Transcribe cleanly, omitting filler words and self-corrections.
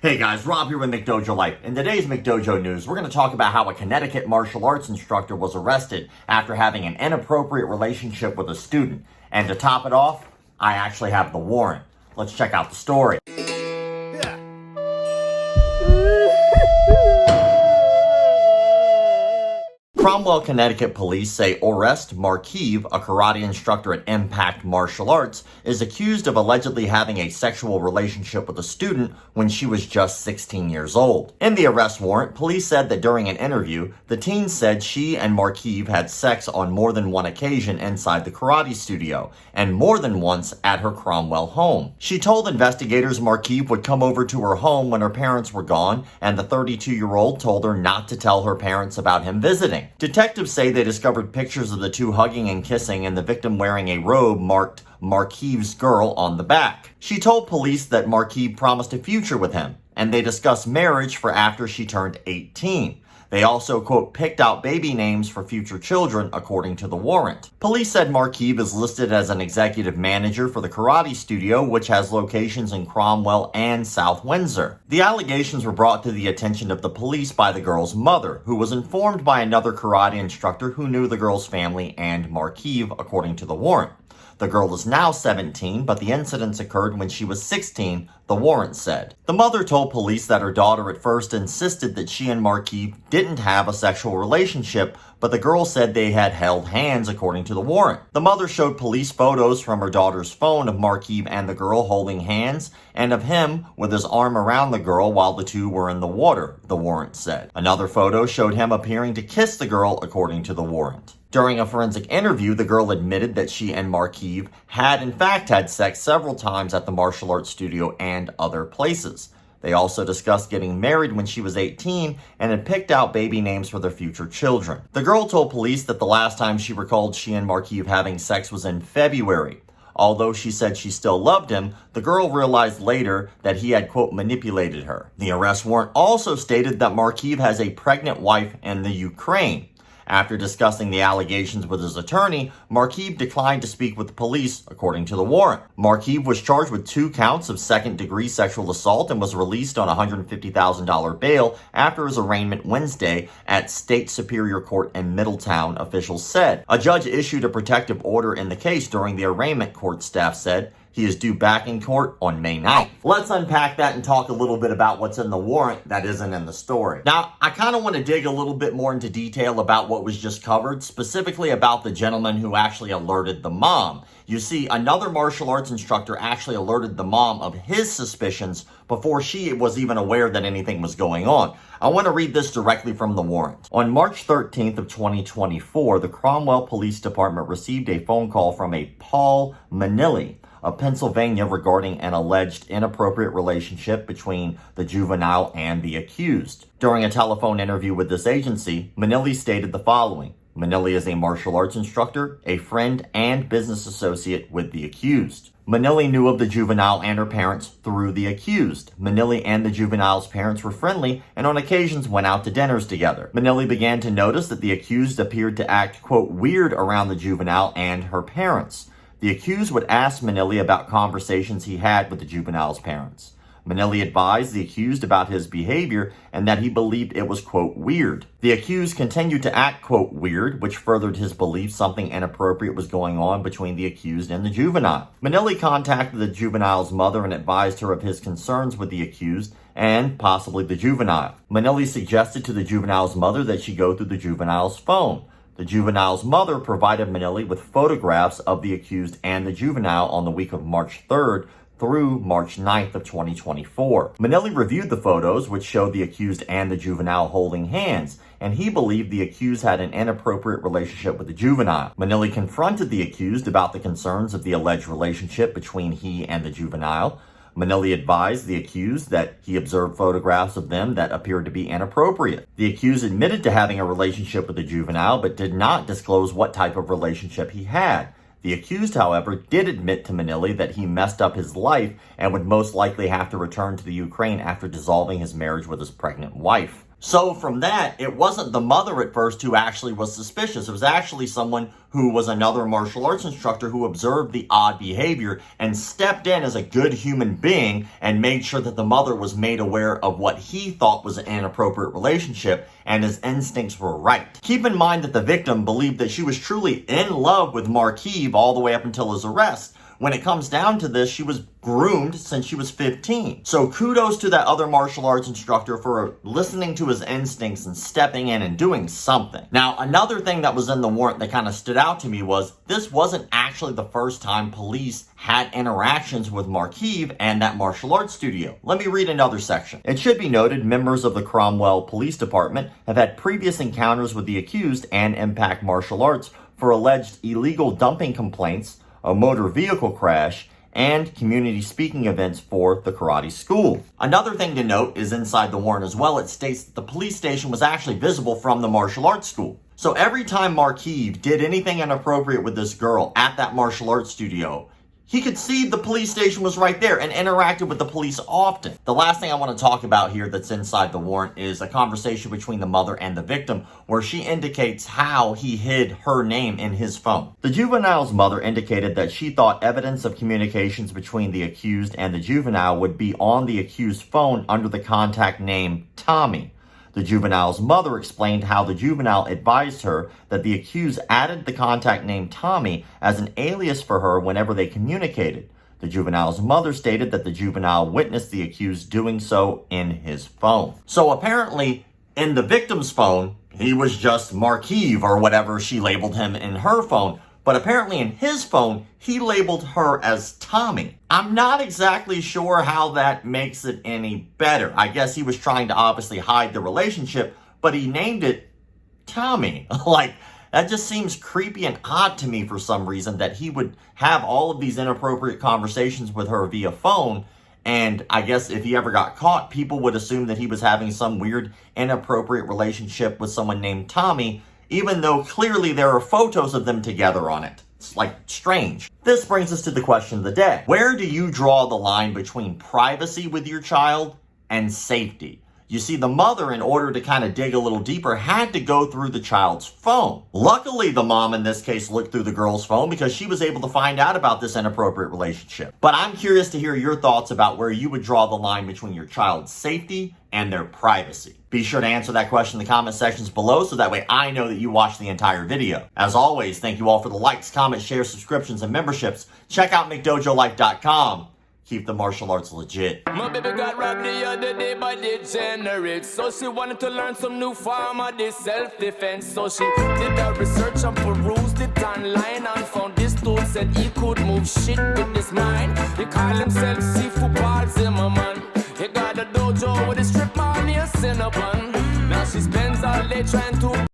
Hey guys, Rob here with McDojoLife. In today's McDojo news, we're going to talk about how a Connecticut martial arts instructor was arrested after having an inappropriate relationship with a student. And to top it off, I actually have the warrant. Let's check out the story. Cromwell, Connecticut police say Orest Markiv, a karate instructor at Impact Martial Arts, is accused of allegedly having a sexual relationship with a student when she was just 16 years old. In the arrest warrant, police said that during an interview, the teen said she and Markiv had sex on more than one occasion inside the karate studio, and more than once at her Cromwell home. She told investigators Markiv would come over to her home when her parents were gone, and the 32-year-old told her not to tell her parents about him visiting. Detectives say they discovered pictures of the two hugging and kissing and the victim wearing a robe marked Markiv's girl on the back. She told police that Markiv promised a future with him, and they discussed marriage for after she turned 18. They also, quote, picked out baby names for future children, according to the warrant. Police said Markiv is listed as an executive manager for the karate studio, which has locations in Cromwell and South Windsor. The allegations were brought to the attention of the police by the girl's mother, who was informed by another karate instructor who knew the girl's family and Markiv, according to the warrant. The girl is now 17, but the incidents occurred when she was 16, the warrant said. The mother told police that her daughter at first insisted that she and Markiv didn't have a sexual relationship, but the girl said they had held hands, according to the warrant. The mother showed police photos from her daughter's phone of Markiv and the girl holding hands, and of him with his arm around the girl while the two were in the water, the warrant said. Another photo showed him appearing to kiss the girl, according to the warrant. During a forensic interview, the girl admitted that she and Markiv had in fact had sex several times at the martial arts studio and other places. They also discussed getting married when she was 18 and had picked out baby names for their future children. The girl told police that the last time she recalled she and Markiv having sex was in February. Although she said she still loved him, the girl realized later that he had, quote, manipulated her. The arrest warrant also stated that Markiv has a pregnant wife in the Ukraine. After discussing the allegations with his attorney, Markiv declined to speak with the police, according to the warrant. Markiv was charged with 2 counts of second-degree sexual assault and was released on $150,000 bail after his arraignment Wednesday at State Superior Court in Middletown, officials said. A judge issued a protective order in the case during the arraignment, court staff said. He is due back in court on May 9th. Let's unpack that and talk a little bit about what's in the warrant that isn't in the story. Now, I kind of want to dig a little bit more into detail about what was just covered, specifically about the gentleman who actually alerted the mom. You see, another martial arts instructor actually alerted the mom of his suspicions before she was even aware that anything was going on. I want to read this directly from the warrant. On March 13th of 2024, the Cromwell Police Department received a phone call from a Paul Manilli of Pennsylvania regarding an alleged inappropriate relationship between the juvenile and the accused. During a telephone interview with this agency, Manilli stated the following. Manilli is a martial arts instructor, a friend, and business associate with the accused. Manilli knew of the juvenile and her parents through the accused. Manilli and the juvenile's parents were friendly and on occasions went out to dinners together. Manilli began to notice that the accused appeared to act, quote, weird around the juvenile and her parents. The accused would ask Manilli about conversations he had with the juvenile's parents. Manilli advised the accused about his behavior and that he believed it was, quote, weird. The accused continued to act, quote, weird, which furthered his belief something inappropriate was going on between the accused and the juvenile. Manilli contacted the juvenile's mother and advised her of his concerns with the accused and possibly the juvenile. Manilli suggested to the juvenile's mother that she go through the juvenile's phone. The juvenile's mother provided Manilli with photographs of the accused and the juvenile on the week of March 3rd through March 9th of 2024. Manilli reviewed the photos, which showed the accused and the juvenile holding hands, and he believed the accused had an inappropriate relationship with the juvenile. Manilli confronted the accused about the concerns of the alleged relationship between he and the juvenile. Manilli advised the accused that he observed photographs of them that appeared to be inappropriate. The accused admitted to having a relationship with the juvenile, but did not disclose what type of relationship he had. The accused, however, did admit to Manilli that he messed up his life and would most likely have to return to the Ukraine after dissolving his marriage with his pregnant wife. So from that, it wasn't the mother at first who actually was suspicious. It was actually someone who was another martial arts instructor who observed the odd behavior and stepped in as a good human being and made sure that the mother was made aware of what he thought was an inappropriate relationship and his instincts were right. Keep in mind that the victim believed that she was truly in love with Markiv all the way up until his arrest. When it comes down to this, she was groomed since she was 15. So kudos to that other martial arts instructor for listening to his instincts and stepping in and doing something. Now, another thing that was in the warrant that kind of stood out to me was this wasn't actually the first time police had interactions with Markiv and that martial arts studio. Let me read another section. It should be noted members of the Cromwell Police Department have had previous encounters with the accused and Impact Martial Arts for alleged illegal dumping complaints, a motor vehicle crash, and community speaking events for the karate school. Another thing to note is inside the warrant as well, it states that the police station was actually visible from the martial arts school. So every time Markiv did anything inappropriate with this girl at that martial arts studio, he could see the police station was right there and interacted with the police often. The last thing I want to talk about here that's inside the warrant is a conversation between the mother and the victim where she indicates how he hid her name in his phone. The juvenile's mother indicated that she thought evidence of communications between the accused and the juvenile would be on the accused's phone under the contact name Tommy. The juvenile's mother explained how the juvenile advised her that the accused added the contact name Tommy as an alias for her whenever they communicated. The juvenile's mother stated that the juvenile witnessed the accused doing so in his phone. So apparently, in the victim's phone, he was just Markiv or whatever she labeled him in her phone. But apparently in his phone, he labeled her as Tommy. I'm not exactly sure how that makes it any better. I guess he was trying to obviously hide the relationship, but he named it Tommy. Like, that just seems creepy and odd to me for some reason that he would have all of these inappropriate conversations with her via phone. And I guess if he ever got caught, people would assume that he was having some weird inappropriate relationship with someone named Tommy, even though clearly there are photos of them together on it. It's like strange. This brings us to the question of the day. Where do you draw the line between privacy with your child and safety? You see, the mother, in order to kind of dig a little deeper, had to go through the child's phone. Luckily, the mom in this case looked through the girl's phone because she was able to find out about this inappropriate relationship. But I'm curious to hear your thoughts about where you would draw the line between your child's safety and their privacy. Be sure to answer that question in the comment sections below so that way I know that you watched the entire video. As always, thank you all for the likes, comments, shares, subscriptions, and memberships. Check out McDojoLife.com. Keep the martial arts legit. My baby got robbed the other day by degenerates. So she wanted to learn some new form of this self-defense. So she did her research and perused it online and found this dude said he could move shit with his mind. He called himself Seafood Paul Zimmerman. He got a dojo with a strip mall near Cinnabon. Now she spends all day trying to